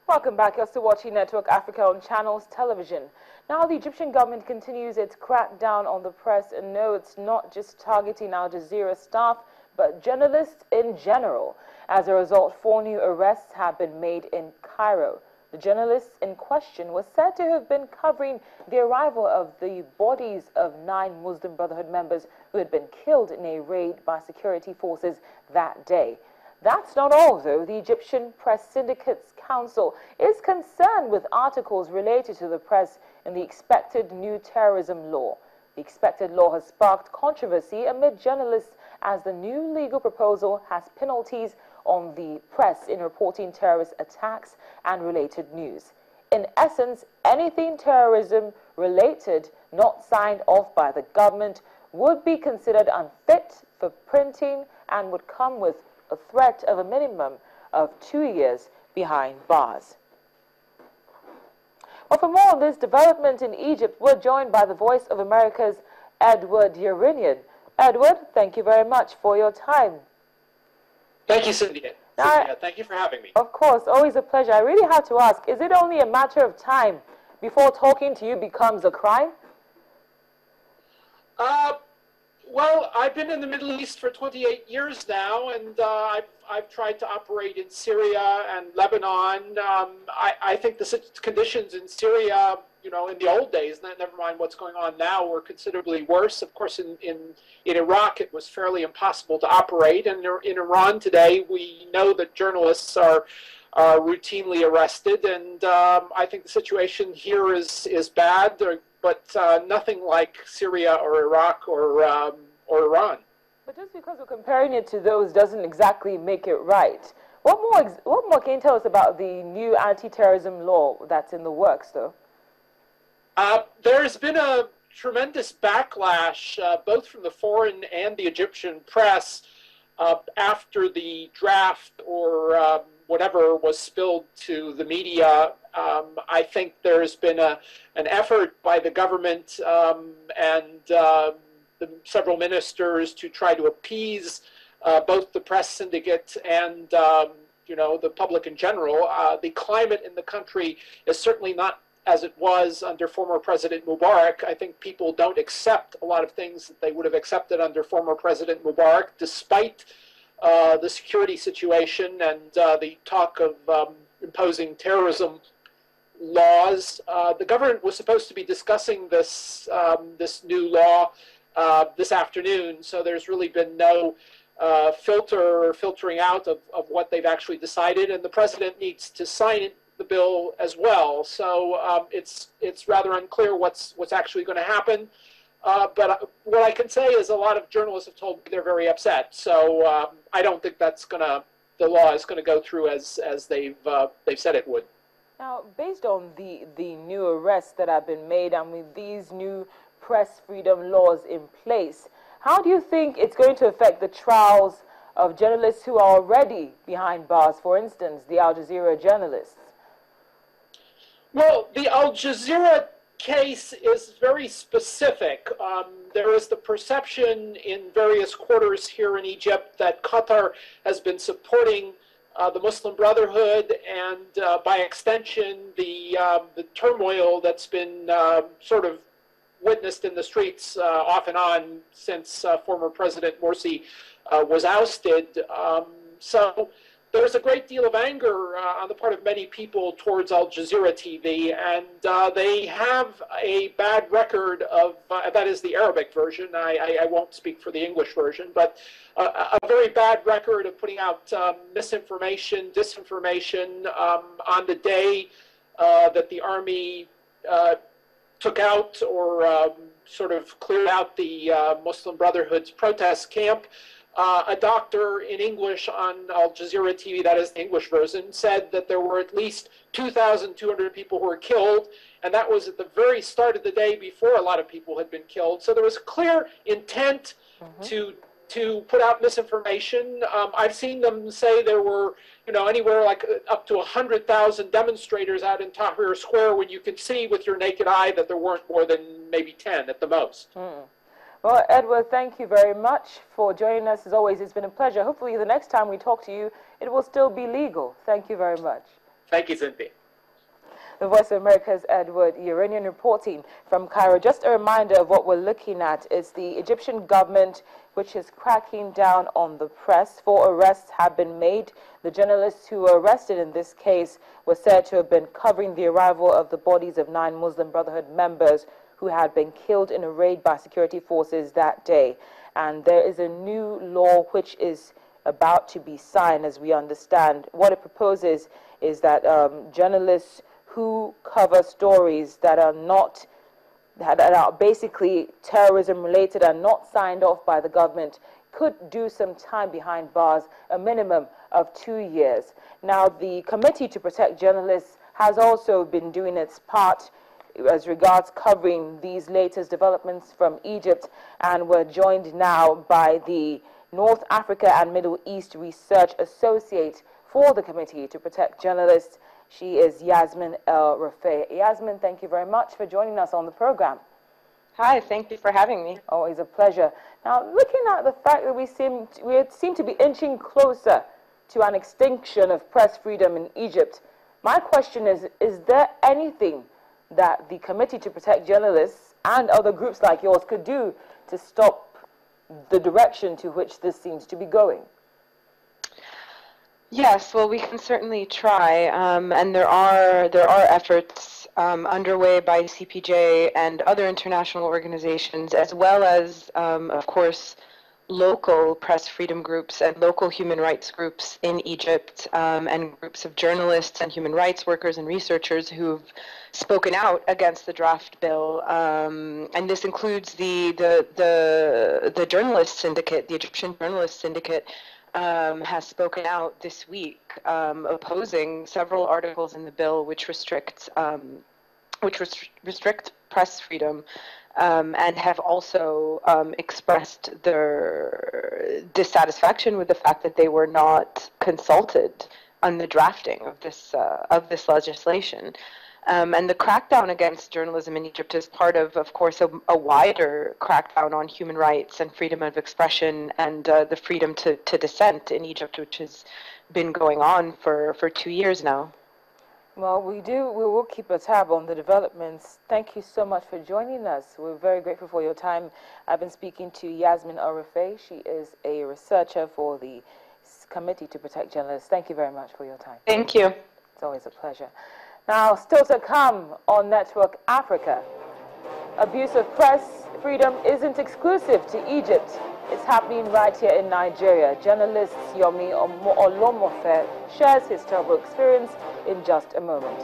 Welcome back. You're still watching Network Africa on Channels Television. Now, the Egyptian government continues its crackdown on the press, and no, it's not just targeting Al Jazeera staff, but journalists in general. As a result, 4 new arrests have been made in Cairo. The journalists in question were said to have been covering the arrival of the bodies of 9 Muslim Brotherhood members who had been killed in a raid by security forces that day. That's not all, though. The Egyptian Press Syndicates Council is concerned with articles related to the press in the expected new terrorism law. The expected law has sparked controversy amid journalists as the new legal proposal has penalties on the press in reporting terrorist attacks and related news. In essence, anything terrorism related not signed off by the government would be considered unfit for printing and would come with a threat of a minimum of 2 years behind bars. Well, for more on this development in Egypt, we're joined by the Voice of America's Edward Yerinian. Edward, thank you very much for your time. Thank you, Cynthia. Thank you for having me. Of course, always a pleasure. I really have to ask, is it only a matter of time before talking to you becomes a crime? Well, I've been in the Middle East for 28 years now, and I've tried to operate in Syria and Lebanon. I think the conditions in Syria, you know, in the old days, never mind what's going on now, were considerably worse. Of course, in Iraq, it was fairly impossible to operate. And in Iran today, we know that journalists are routinely arrested. And I think the situation here is bad, but nothing like Syria or Iraq or Iran. But just because we're comparing it to those doesn't exactly make it right. What more can you tell us about the new anti-terrorism law that's in the works, though? There's been a tremendous backlash, both from the foreign and the Egyptian press, after the draft or whatever was spilled to the media. I think there's been an effort by the government and several ministers to try to appease both the press syndicate and you know, the public in general. The climate in the country is certainly not as it was under former President Mubarak. I think people don't accept a lot of things that they would have accepted under former President Mubarak, despite the security situation and the talk of imposing terrorism laws. The government was supposed to be discussing this new law this afternoon, so there's really been no filtering out of what they've actually decided, and the president needs to sign the bill as well. So it's rather unclear what's actually going to happen. But what I can say is a lot of journalists have told me they're very upset. So I don't think the law is going to go through as they've said it would. Now, based on the new arrests that have been made and with these new press freedom laws in place, how do you think it's going to affect the trials of journalists who are already behind bars, for instance, the Al Jazeera journalists? Well, the Al Jazeera case is very specific. There is the perception in various quarters here in Egypt that Qatar has been supporting the Muslim Brotherhood and, by extension, the turmoil that's been sort of witnessed in the streets off and on since former President Morsi was ousted. So there's a great deal of anger on the part of many people towards Al Jazeera TV, and they have a bad record of, that is the Arabic version, I won't speak for the English version, but a very bad record of putting out misinformation, disinformation on the day that the army took out or sort of cleared out the Muslim Brotherhood's protest camp. A doctor in English on Al Jazeera TV, that is the English version, said that there were at least 2,200 people who were killed, and that was at the very start of the day before a lot of people had been killed. So there was clear intent to put out misinformation. I've seen them say there were, you know, anywhere like up to 100,000 demonstrators out in Tahrir Square, when you could see with your naked eye that there weren't more than maybe 10 at the most. Well, Edward, thank you very much for joining us. As always, it's been a pleasure. Hopefully the next time we talk to you, it will still be legal. Thank you very much. Thank you, Cynthia. The Voice of America's Edward Uranian reporting from Cairo. Just a reminder of what we're looking at is the Egyptian government, which is cracking down on the press. 4 arrests have been made. The journalists who were arrested in this case were said to have been covering the arrival of the bodies of 9 Muslim Brotherhood members who had been killed in a raid by security forces that day. And there is a new law which is about to be signed, as we understand. What it proposes is that journalists who cover stories that are not, that are basically terrorism related and not signed off by the government could do some time behind bars, a minimum of 2 years. Now, the Committee to Protect Journalists has also been doing its part as regards covering these latest developments from Egypt, and we're joined now by the North Africa and Middle East Research Associate for the Committee to Protect Journalists. She is Yasmine Rifai. Yasmine, thank you very much for joining us on the program. Hi, thank you for having me. Always a pleasure. Now, looking at the fact that we seem to be inching closer to an extinction of press freedom in Egypt, my question is there anything that the Committee to Protect Journalists and other groups like yours could do to stop the direction to which this seems to be going? Yes, well, we can certainly try, and there are efforts underway by CPJ and other international organizations, as well as, of course, local press freedom groups and local human rights groups in Egypt, and groups of journalists and human rights workers and researchers who've spoken out against the draft bill, and this includes the journalist syndicate, the Egyptian Journalist Syndicate. Has spoken out this week opposing several articles in the bill which restrict press freedom, and have also expressed their dissatisfaction with the fact that they were not consulted on the drafting of this legislation. And the crackdown against journalism in Egypt is part of course, a wider crackdown on human rights and freedom of expression and the freedom to dissent in Egypt, which has been going on for 2 years now. Well, we will keep a tab on the developments. Thank you so much for joining us. We're very grateful for your time. I've been speaking to Yasmine Rifai. She is a researcher for the Committee to Protect Journalists. Thank you very much for your time. Thank you. It's always a pleasure. Now, still to come on Network Africa, abuse of press freedom isn't exclusive to Egypt. It's happening right here in Nigeria. Journalist Yomi Olomofe shares his terrible experience in just a moment.